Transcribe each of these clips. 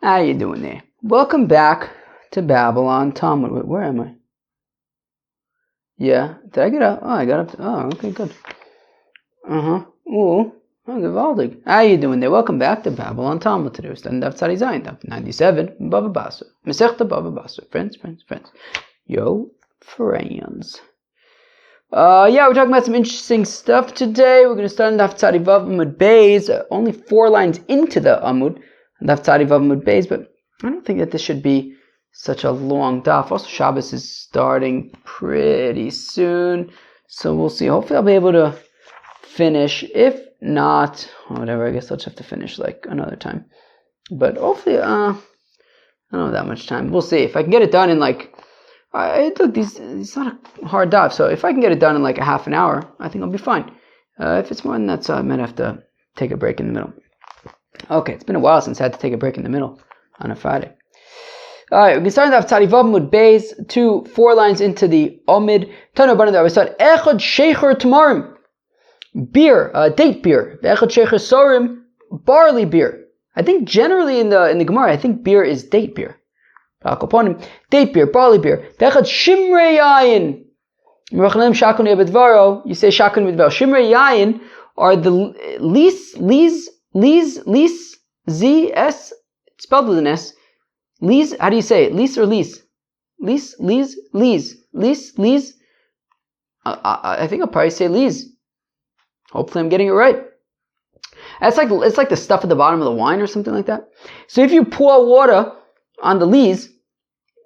How you doing there? Welcome back to Babylon Talmud. Wait, where am I? Yeah, did I get up? Oh, I got up. Oh, okay, good. Ooh, gewaldig. How you doing there? Welcome back to Babylon Talmud. Today we're studying Daf Tzadi Zayin, Daf 97, BavaBasra. Masechta BavaBasra. Friends. Yo, friends. We're talking about some interesting stuff today. We're going to start on Daf Tzadi Vav Amud Beis, only 4 lines into the Amud, Daf Tzadi Vav Amud Beis, but I don't think that this should be such a long daf. Also, Shabbos is starting pretty soon, so we'll see. Hopefully I'll be able to finish. If not, whatever, I guess I'll just have to finish like another time. But hopefully, I don't have that much time. We'll see. If I can get it done in like, look, it's not a hard daf, so if I can get it done in like a half an hour, I think I'll be fine. If it's more than that, so I might have to take a break in the middle. Okay, it's been a while since I had to take a break in the middle on a Friday. Alright, we can start with Tzadi Vav Amud Beis, 4 lines into the Amid. Tanu Bana we start Echad Shecher Tamarim. Beer, date beer. Echad Shecher Sorim, barley beer. I think generally in the Gemara, I think beer is date beer. Date beer, barley beer. Echad Shimrei Yayin. You say Shakun Midvaro. Shimrei Yayin are the lees, Z-S, spelled with an S. Lees, how do you say it? Lees or lees? Lees. I think I'll probably say lees. Hopefully I'm getting it right. It's like the stuff at the bottom of the wine or something like that. So if you pour water on the lees,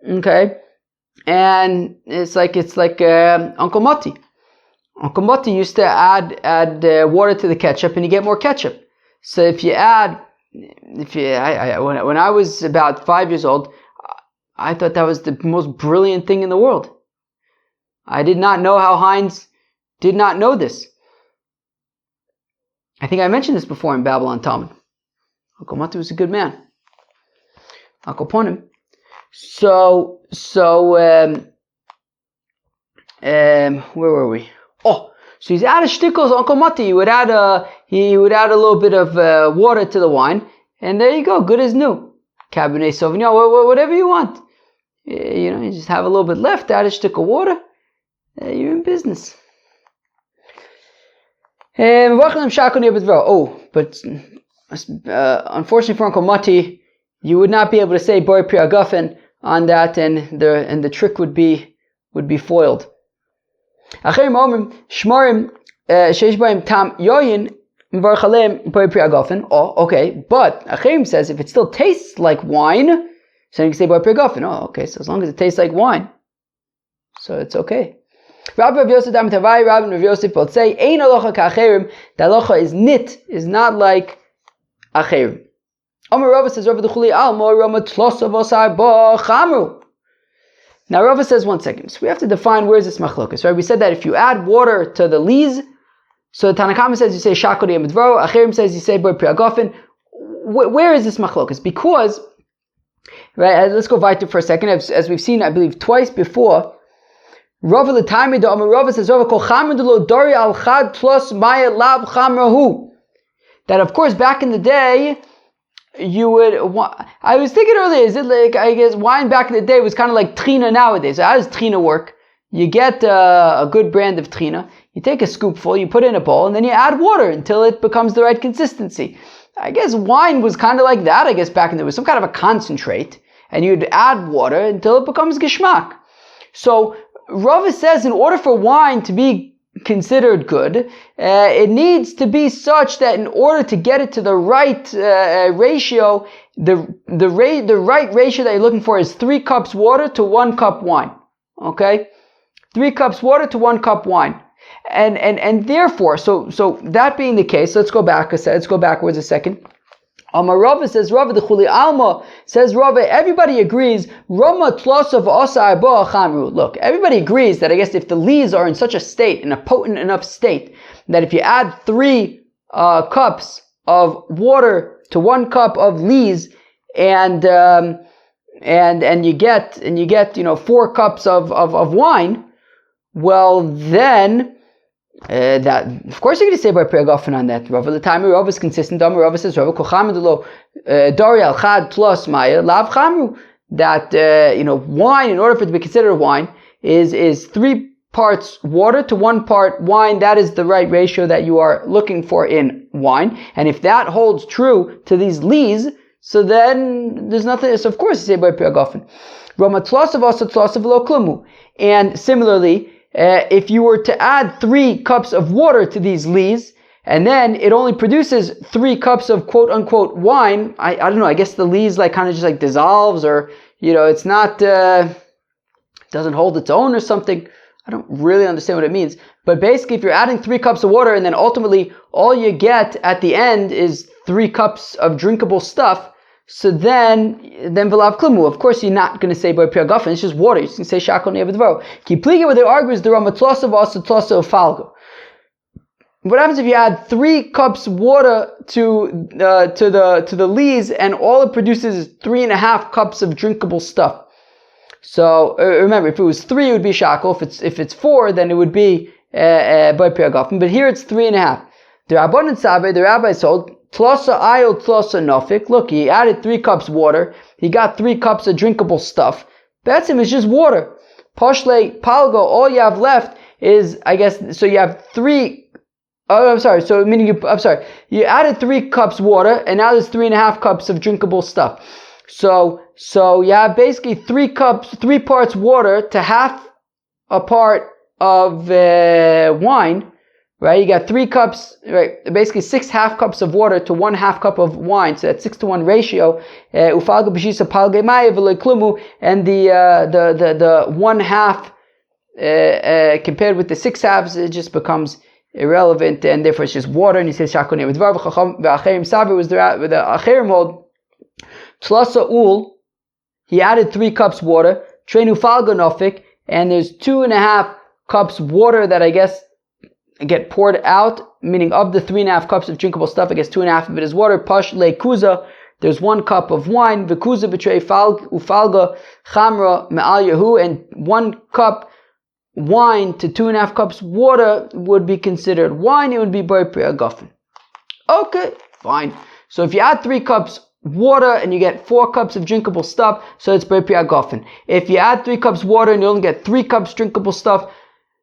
okay, and it's like Uncle Moti. Uncle Moti used to add water to the ketchup, and you get more ketchup. So when I was about 5 years old, I thought that was the most brilliant thing in the world. I did not know how Heinz did not know this. I think I mentioned this before in Babylon Talmud. Uncle Mati was a good man. Uncle Ponim. So where were we? So he's added shtickles, Uncle Mati. He would add a little bit of water to the wine, and there you go, good as new. Cabernet Sauvignon, whatever you want. You just have a little bit left, add a stick of water, you're in business. But unfortunately for Uncle Mati, you would not be able to say Boi Pri Agafen on that, and the trick would be foiled. Okay, but Achirim says if it still tastes like wine, so you can say Boi Pri Agafen. Oh, okay, so as long as it tastes like wine, so it's okay. Rabbi Rav Yosef both say Ein halacha ka'achirim. The halacha is not like achirim. Amar Rava says Rava D'chuli Almo Rama Tlosav Osar Bo Chamru. Now Rava says 1 second. So we have to define where is this machlokas, right? We said that if you add water to the lees, so Tanakama says you say Shakodi Amidvaro, Achirim says you say Boi Pri Agafen. Where is this machlokas? Because, right, let's go weiter for a second. As we've seen, I believe, twice before, Rava L'Taimi Do Amar Rava says Rava Kol Chamru D'Lo Dori Al Chad Plus Maya Lab Chamrahu. That of course back in the day, you would. I was thinking earlier, is it like, I guess wine back in the day was kind of like Trina nowadays. So how does Trina work? You get a good brand of Trina, you take a scoopful, you put it in a bowl, and then you add water until it becomes the right consistency. I guess wine was kind of like that. I guess back in there was some kind of a concentrate, and you'd add water until it becomes geschmack. So Rava says in order for wine to be considered good, it needs to be such that in order to get it to the right ratio, the right ratio that you're looking for is 3 cups water to 1 cup wine. Okay, 3 cups water to 1 cup wine, and therefore, so that being the case, let's go backwards a second. Rava says Rava D'chuli Alma says Rava. Everybody agrees. Rama Tlosav Osar Bo Chamru. Look, everybody agrees that I guess if the lees are in such a state, in a potent enough state, that if you add 3 cups of water to 1 cup of lees, and you get 4 cups of wine, well then That of course you're going to say by Priyagofen on that. Rav the time Rav is consistent. Rav says Rav Kochamidlo Dari al Chad plus Maya Lav Chamru. That wine, in order for it to be considered a wine, is 3 parts water to 1 part wine. That is the right ratio that you are looking for in wine. And if that holds true to these lees, so then there's nothing. So of course you say by Priyagofen. Rama Tlosav also Tlosav lo Klumu. And similarly, if you were to add 3 cups of water to these lees, and then it only produces 3 cups of quote unquote wine, I don't know, I guess the lees kind of just dissolves, or, it's not, doesn't hold its own or something. I don't really understand what it means. But basically, if you're adding 3 cups of water and then ultimately all you get at the end is 3 cups of drinkable stuff, so then v'lav klumu. Of course, you're not going to say by Priyagofen. It's just water. You can say shakol ne'evidvaro. Kipliga, where they argue is the Ramatlosav also tlosa of falgo. What happens if you add 3 cups water to the lees, and all it produces is 3.5 cups of drinkable stuff? So remember, if it was 3, it would be shakol. If it's 4, then it would be by Priyagofen. But here it's 3.5. The Rabbanan Sabe, the rabbi sold Tlosa ayil tlosa nofik. Look, he added 3 cups water. He got 3 cups of drinkable stuff. Betzim is just water. Poshle palgo, all you have left is, I guess, so you have 3, you added 3 cups water, and now there's 3.5 cups of drinkable stuff. So you have basically 3 parts water to half a part of wine. Right, you got 3 cups, right? Basically 6 half cups of water to 1 half cup of wine. So that's 6-to-1 ratio. Ufalga b'shisa palge maya v'lo klumu, and the 1 half compared with the 6 halves, it just becomes irrelevant, and therefore it's just water. And he says shakon v'dvar v'acherim saber was the acherim hold tlasa ul. He added 3 cups water. Treinu falga nofik, and there's 2.5 cups water that I guess get poured out, meaning of the 3.5 cups of drinkable stuff, I guess 2.5 of it is water. Pash le kuza, there's 1 cup of wine. V'kuza betray ufalga chamra me'al yahu, and 1 cup wine to 2.5 cups water would be considered wine. It would be by Priyagofen. Okay, fine. So if you add 3 cups water and you get 4 cups of drinkable stuff, so it's by Priyagofen. If you add 3 cups water and you only get 3 cups drinkable stuff,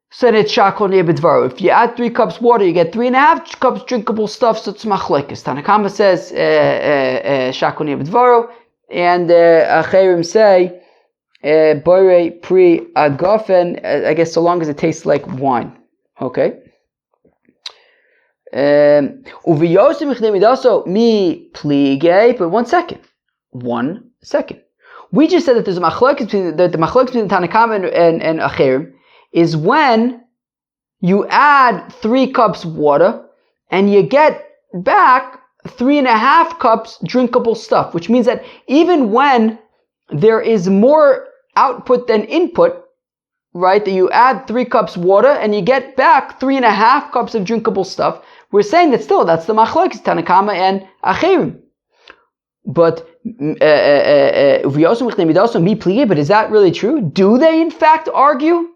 so then it's shakol ne'ebedvaro. If you add 3 cups water, you get 3.5 cups drinkable stuff, so it's machlekes. Tanakama says shakol ne'ebedvaro, and acherim say bore pri agofen. I guess so long as it tastes like wine. Okay. Uviyosim michneimidaso mi plige. But 1 second. 1 second. We just said that there's a machlekes between the Tanakama and acherim is when you add 3 cups water and you get back 3.5 cups drinkable stuff, which means that even when there is more output than input, right, that you add 3 cups water and you get back 3.5 cups of drinkable stuff, we're saying that still that's the machlokes Tanakama and acherim. But but is that really true? Do they in fact argue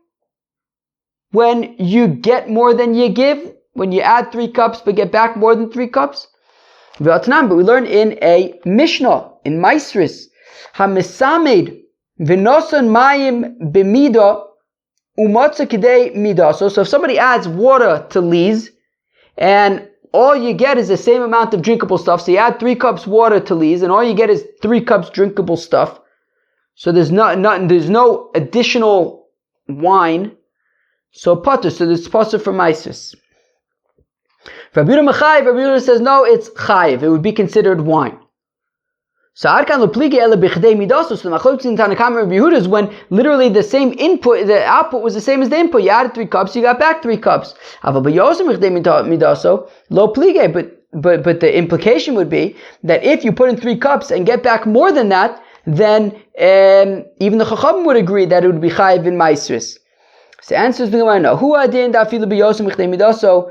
when you get more than you give, when you add 3 cups but get back more than 3 cups? But we learn in a Mishnah, in Maisris, Hamisamed v'noson mayim b'mida umatza kidei mida. So if somebody adds water to lees, and all you get is the same amount of drinkable stuff, so you add 3 cups water to lees, and all you get is 3 cups drinkable stuff, so there's no additional wine, so patur, so there's patur for Maisris. Rabbi Yehuda says no, it's chayiv. It would be considered wine. So Arkan Lepligi Ele Bichdei Midasos. So the machlokes in Tanakama and Rabbi Yehuda is when literally the same input, the output was the same as the input. You added 3 cups, you got back 3 cups. Aval B'Yosem Bichdei Midaso Lo Plige. But the implication would be that if you put in 3 cups and get back more than that, then even the Chacham would agree that it would be chayiv in Maisris. So the answer is we want to know who adin dafilu b'Yosem Bichdei Midaso.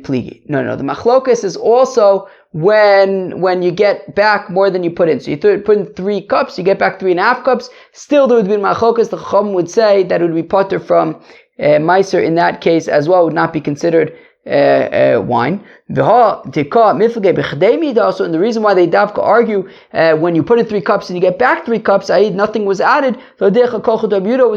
Pligi. No. The machlokas is also when you get back more than you put in. So you put in 3 cups, you get back 3.5 cups. Still, there would be machlokas. The Chacham would say that it would be patur from Meiser in that case as well would not be considered wine. Also, and the reason why they davka argue when you put in 3 cups and you get back 3 cups, i.e. nothing was added, was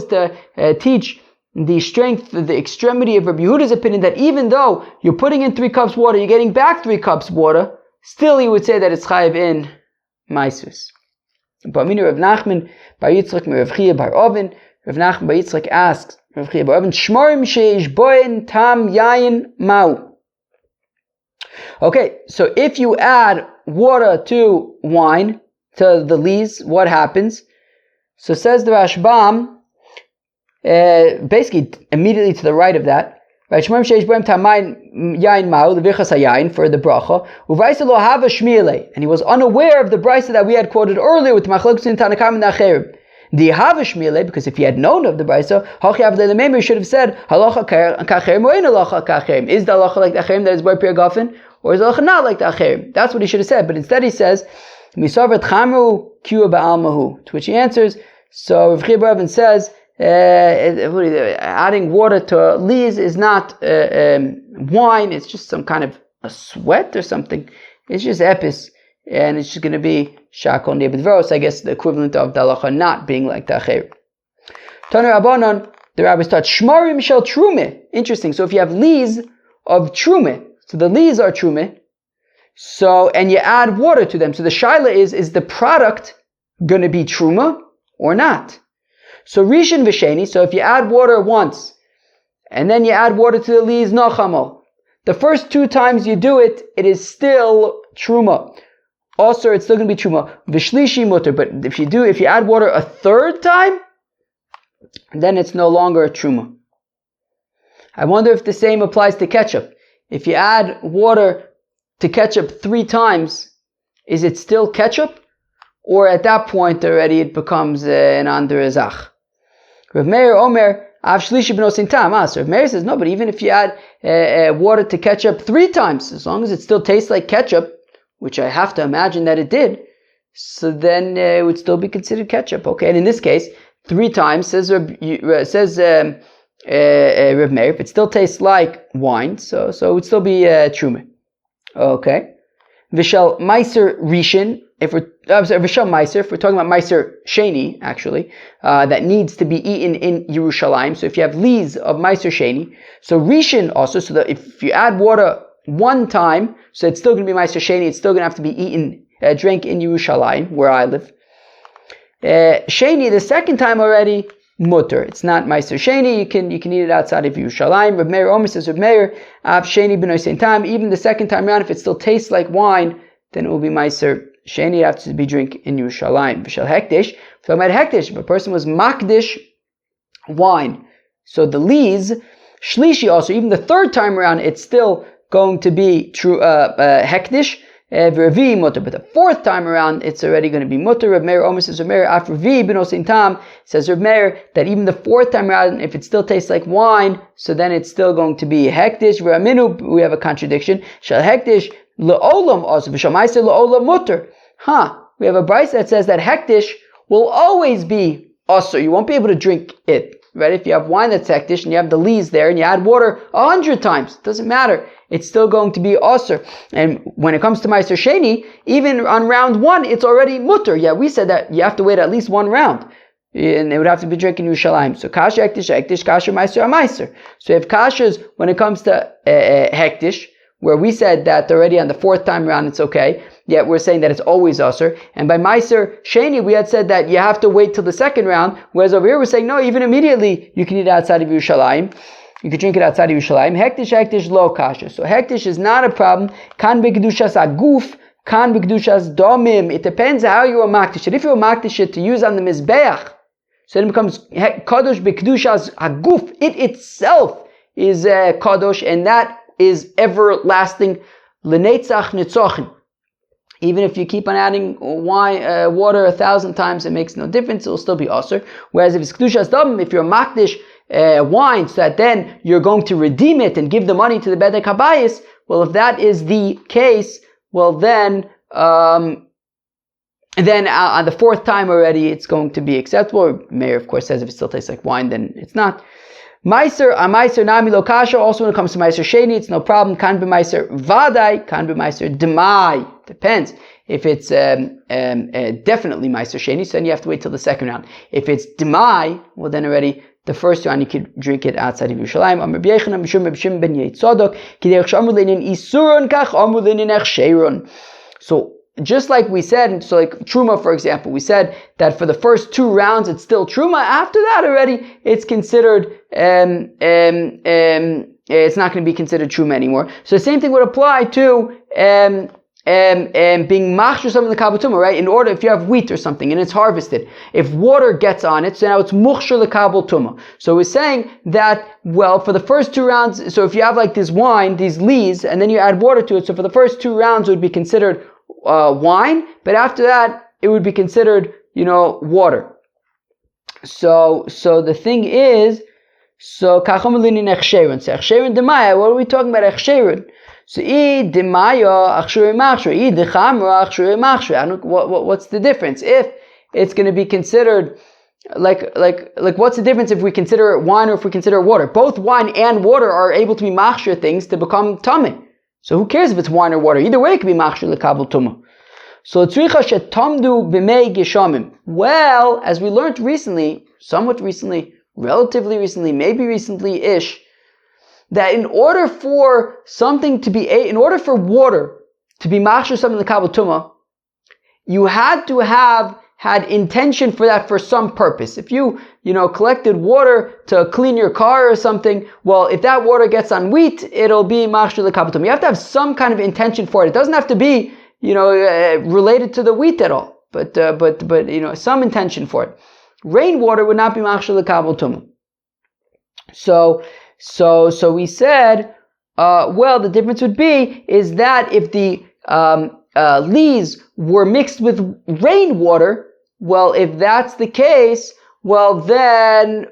to teach the strength, the extremity of Rabbi Yehuda's opinion that even though you're putting in 3 cups water, you're getting back 3 cups water, still he would say that it's chayiv in Meisus. Ba'aminu Rav Nachman bar Yitzchak mi Rav Chia bar Ovin. Rav Nachman bar Yitzchak asks Rav Chia bar Ovin, Shmorim sheish boin tam yayin mau. Okay, so if you add water to wine, to the lees, what happens? So says the Rashbam, basically immediately to the right of that, right? Shmorim sheish boin tam yayin mau, the vichas hayayin for the bracha. Uvaisa lo hava shmiele, and he was unaware of the brisa that we had quoted earlier with machlokes in Tanakam and Acherib. The hava shmiele, because if he had known of the brisa, he should have said halacha kacherim or in halacha kacherim. Is the halacha like the acherim that is by Pir Gafen, or is the halacha not like the acherim? That's what he should have said. But instead he says misavet chamru kua ba'almahu. To which he answers. So Rav Chia bar Ovin says adding water to lees is not wine. It's just some kind of a sweat or something. It's just epis, and it's just going to be shakol nebedveros. I guess the equivalent of the halacha not being like the acher. Taner Rabbanon, the rabbis taught shmarim shel trumeh. Interesting. So if you have lees of trumeh, so the lees are trumeh, so and you add water to them. So the shaila is the product going to be truma or not? So rishon v'sheni. So if you add water once, and then you add water to the lees, nachamo. The first 2 times you do it, it is still truma. Also, it's still going to be truma. V'shlishi mutter. But if you add water a 3rd time, then it's no longer a truma. I wonder if the same applies to ketchup. If you add water to ketchup 3 times, is it still ketchup? Or at that point already it becomes an andre zach. Rav Meir Omer, Av shlishi b'nosin tam. So Rav Meir says, no, but even if you add water to ketchup 3 times, as long as it still tastes like ketchup, which I have to imagine that it did, so then it would still be considered ketchup. Okay, and in this case, 3 times says Rav Meir, if it still tastes like wine, so it would still be truma. Okay, Vishal Meiser Rishon. If we're talking about Meiser Sheni, actually, that needs to be eaten in Yerushalayim. So if you have lees of Meiser Sheni, so Rishon also, so that if you add water 1 time, so it's still going to be Meiser Sheni, it's still going to have to be eaten, drank in Yerushalayim, where I live. Sheni, the 2nd time already, mutter. It's not Meiser Sheni, you can eat it outside of Yerushalayim. Rav Meir Omer says, Rav Meir, Av Sheni b'noisen tam, even the 2nd time around, if it still tastes like wine, then it will be Meiser Sheni, have to be drink in Yerushalayim. V'shel hektish, talking about hektish, if a person was makdish wine, so the lees, shlishi also, even the 3rd time around, it's still going to be true hektish, v'revi mutter, but the 4th time around, it's already going to be mutter. Rav Meir Omer says, Rav Meir, af revi b'nosin tam, says Rav Meir, that even the 4th time around, if it still tastes like wine, so then it's still going to be hektish. V'raminu, we have a contradiction. Shel hektish, le'olam also, v'shal meiser le'olam mutter. We have a brisa that says that hektish will always be also. You won't be able to drink it, right? If you have wine that's hektish and you have the lees there and you add water 100 times, it doesn't matter. It's still going to be also. And when it comes to Meiser Sheni, even on round 1, it's already mutter. Yeah, we said that you have to wait at least 1 round. And they would have to be drinking Yerushalayim. So kasha hektish, kasha meiser meiser. So if kashas, when it comes to hektish, where we said that already on the 4th time around it's okay, yet we're saying that it's always usher. And by Meiser Sheni, we had said that you have to wait till the 2nd round, whereas over here we're saying, no, even immediately you can eat it outside of Yerushalayim. You can drink it outside of Yerushalayim. Hektish, lo kasha. So hektish is not a problem. Kan b'kedushas aguf, kan b'kedushas domim. It depends how you are makdish it. If you are makdish it to use on the mizbeach, so then it becomes kadosh b'kedushas aguf. It itself is kadosh, and that is everlasting. L'netzach nitzochin. Even if you keep on adding water 1,000 times, it makes no difference. It will still be osir. Whereas if it's kedushas dam, if you're makdish wine, so that then you're going to redeem it and give the money to the bedek habayis, well, if that is the case, well then on the 4th time already, it's going to be acceptable. Meir, of course, says if it still tastes like wine, then it's not. Meiser nami lo kasha. Also, when it comes to meiser sheni, it's no problem. Kan be meiser vadai, kan be meiser demai. Depends. If it's definitely meiser sheni, so then you have to wait till the second round. If it's demai, well then already the first round you could drink it outside of Yerushalayim. Amar b'yechana mishum b'shim ben yitzadok k'derech she'amru leinin isurun kach amru leinin echsheirun. So just like we said, so like Truma, for example, we said that for the first 2 rounds it's still Truma. After that already, it's considered, it's not going to be considered Truma anymore. So the same thing would apply to being machshir something in the kabel tumah, right? In order, if you have wheat or something and it's harvested, if water gets on it, so now it's muchshir the kabel tumah. So we're saying that, well, for the first 2 rounds, so if you have like this wine, these lees, and then you add water to it, so for the first 2 rounds it would be considered wine, but after that it would be considered, water. So the thing is, so kachamulinin echsherun. So echsherun demaya. What are we talking about echsherun? So I demaya achshurim machshur, I dechamra achshurim machshur. What's the difference? If it's going to be considered like what's the difference if we consider it wine or if we consider it water? Both wine and water are able to be machshur things to become tameh. So who cares if it's wine or water? Either way it can be machshir lekabel tumah. So tzricha shetamdu b'mei geshamim. Well, as we learned recently, somewhat recently, relatively recently, maybe recently-ish, that in order for water to be machshir something lekabel tumah, you had to have had intention for that for some purpose. If you collected water to clean your car or something, well, if that water gets on wheat, it'll be machshir lekabel tumah. You have to have some kind of intention for it. It doesn't have to be, related to the wheat at all, but some intention for it. Rainwater would not be machshir lekabel tumah. So we said, the difference would be is that if the lees were mixed with rainwater, well, if that's the case, well then,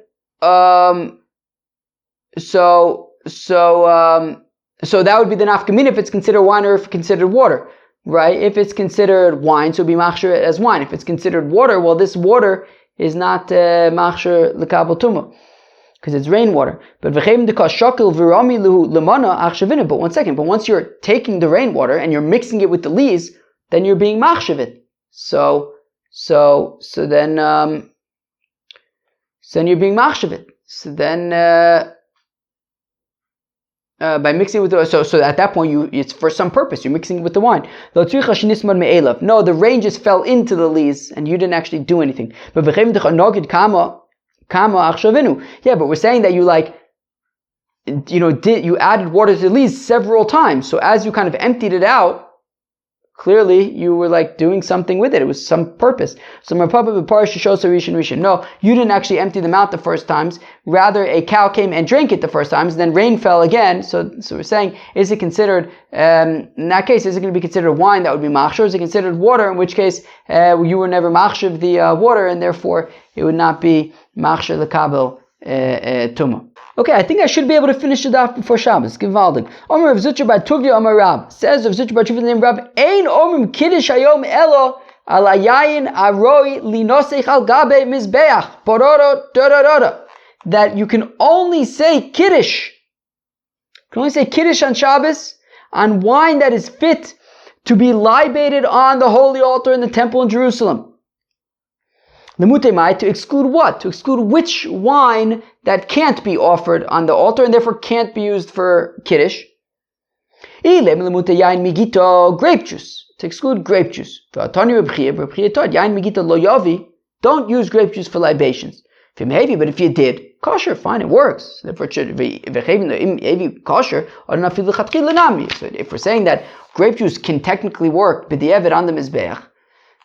so that would be the nafkamina if it's considered wine or if it's considered water, right? If it's considered wine, so it'd be machshir as wine. If it's considered water, well, this water is not machshir lekabel tumah because it's rainwater. But one second. But once you're taking the rainwater and you're mixing it with the lees, then you're being machshav it. So then you're being machshav it. So then by mixing with the so at that point it's for some purpose. You're mixing it with the wine. No, the rain just fell into the lees and you didn't actually do anything. But yeah, but we're saying that you added water to the lees several times. So as you kind of emptied it out, clearly you were doing something with it. It was some purpose. So no, you didn't actually empty them out the first times. Rather, a cow came and drank it the first times, and then rain fell again. So we're saying, is it considered, in that case, is it going to be considered wine? That would be machshir. Is it considered water? In which case, you were never machshir of the water, and therefore it would not be machshir lekabel tumah. Okay, I think I should be able to finish it off before Shabbos. Givaldig. Omer Rav Zutra bar Tuvia Omer Rab. Says Rav Zutra bar Tuvia the name Rab. Ein omrim kiddush hayom elo al hayayin aroi linosech al gabe mizbeach. Pororo dorororo. That you can only say kiddush. You can only say kiddush on Shabbos on wine that is fit to be libated on the holy altar in the temple in Jerusalem. To exclude what? To exclude which wine that can't be offered on the altar and therefore can't be used for kiddush. Grape juice. To exclude grape juice. Don't use grape juice for libations. But if you did, kosher, fine, it works. So if we're saying that grape juice can technically work b'di'evet on the mizbeach,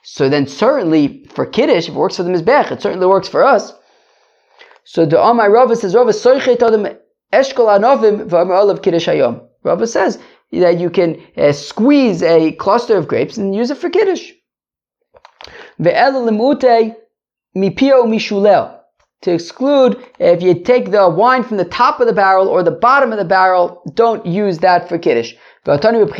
so then certainly for Kiddush, if it works for the Mizbech, it certainly works for us. So the Amai Rava says, Rava soichet adam eshkol anovim v'amar olav Kiddush hayom. Rava says that you can squeeze a cluster of grapes and use it for Kiddush. Ve'el lemute mipio mishuleo. To exclude, if you take the wine from the top of the barrel or the bottom of the barrel, don't use that for Kiddush. Don't use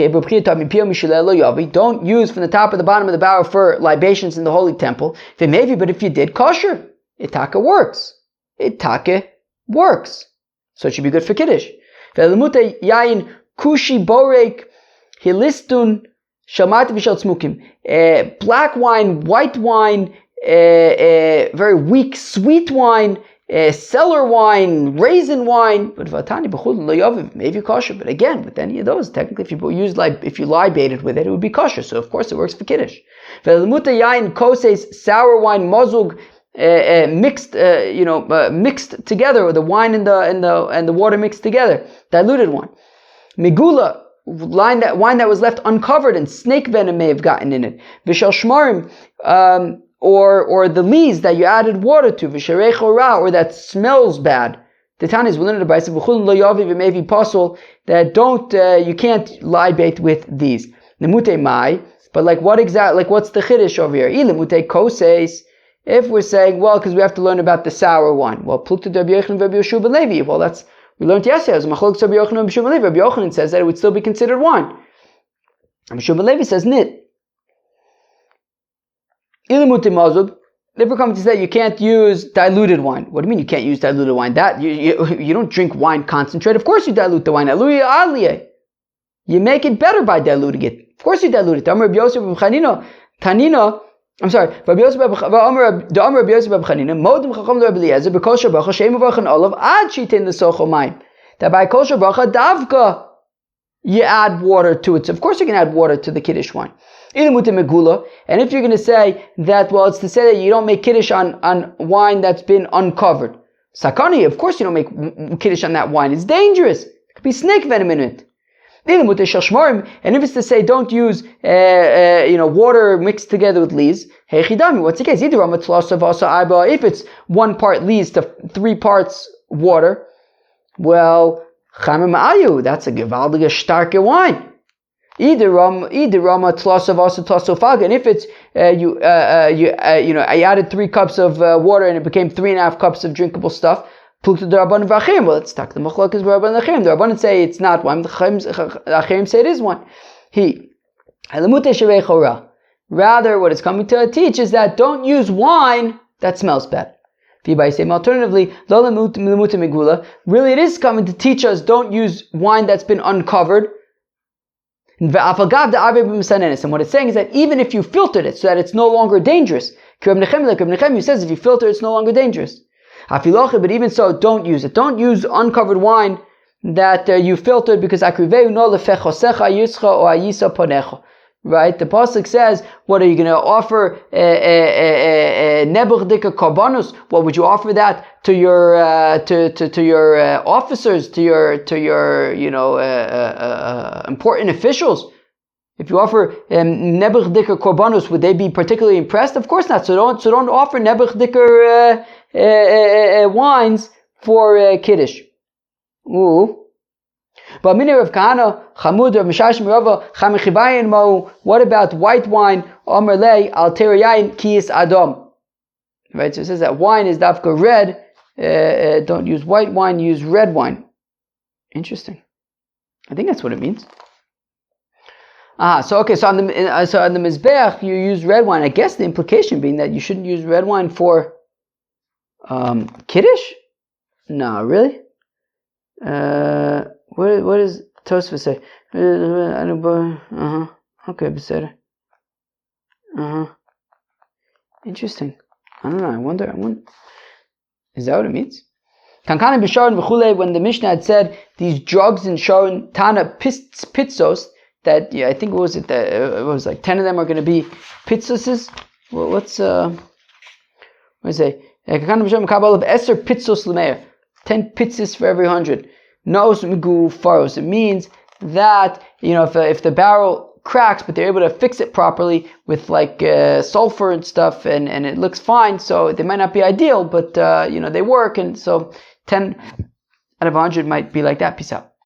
from the top or the bottom of the barrel for libations in the holy temple. But if you did, kosher. Itaka works. So it should be good for Kiddush. Ve'lemute yayin kushi borek hilistun shamati v'shel tzmukim. Black wine, white wine, very weak sweet wine, cellar wine, raisin wine, but vatani b'chul lo yaviv, maybe kosher. But again, with any of those, technically, if you libated with it, it would be kosher. So of course, it works for Kiddush. Ve'lemuta yain koses, sour wine, mozug, mixed, mixed together, or the wine and the water mixed together, diluted wine. Migula, wine that was left uncovered and snake venom may have gotten in it. V'shel shmarim, or the lees that you added water to, v'sherech ora, or that smells bad. The Tanya is willing to buy v'chulin lo yaviv, it may be possible that you can't libate with these. Nemute mai, but what's the chiddush over here? Ilemute koses. If we're saying, well, because we have to learn about the sour wine. Well, plukta Rabbi Yochanan Rabbi Yeshua ben Levi. Well, we learned yesterday. As Machlokes Rabbi Yochanan Rabbi Yeshua ben Levi. Rabbi Yochanan says that it would still be considered wine. Rabbi Yeshua ben Levi says nit. Ilimute mazug. If we're coming to say you can't use diluted wine. What do you mean you can't use diluted wine? That you don't drink wine concentrate. Of course you dilute the wine. You make it better by diluting it. Of course you dilute it. Rabbi Yosef Tanina. I'm sorry. Rabbi Yosef Rabbi Yosef Chanina modim chacham Rabbi Eliezer b'kosher bracha sheim v'achan olav ad shitin l'sochel mayim. That by kosher bracha davka you add water to it. So of course you can add water to the kiddush wine. And if you're going to say that, well, it's to say that you don't make kiddush on wine that's been uncovered. Sakani, of course you don't make kiddush on that wine. It's dangerous. There could be snake venom in it. And if it's to say don't use water mixed together with lees, what's the case? If it's 1 part lees to 3 parts water, well, that's a gewaldige starke wine. Either rama tlasav also tlasofag, and if it's I added 3 cups of water and it became 3.5 cups of drinkable stuff. Well, it's stuck. The machlok is Rabban Lachim. The Rabbanan say it's not wine. The Achim say it is wine. Rather, what it's coming to teach is that don't use wine that smells bad. Alternatively, really it is coming to teach us don't use wine that's been uncovered. And what it's saying is that even if you filtered it so that it's no longer dangerous, He says if you filter it's no longer dangerous. But even so, don't use it. Don't use uncovered wine that you filtered because right? The pasuk says, what are you going to offer? Nebuch korbanos. What would you offer that to your officers, to your important officials? If you offer nebuch dicker korbanos, would they be particularly impressed? Of course not. So don't offer nebuch dicker wines for Kiddush. Ooh. But Mini Rav Kahana, Chamud, Rav Mishashim Rava, Chamichibayin Mo, what about white wine? Omer Lei, Al Terayayin, Kiyis Adam. Right, so it says that wine is dafka red, don't use white wine, use red wine. Interesting. I think that's what it means. So on the Mizbeach, you use red wine. I guess the implication being that you shouldn't use red wine for Kiddush? No, really? What does Tosfos say? Okay, beseder. Interesting. I don't know. I wonder. Is that what it means? Kankana b'sharon v'chulei. When the Mishnah had said these drugs in Sharon, Tana pitzos, that I think it was like 10 of them are going to be pitzoses. Well, what does it say? Kankana b'sharon kabal of eser pitzos l'meir. 10 pitzos for every 100. Nos migu faros. It means that if the barrel cracks, but they're able to fix it properly with sulfur and stuff, and it looks fine. So they might not be ideal, but they work, and so 10 out of 100 might be like that. Peace out.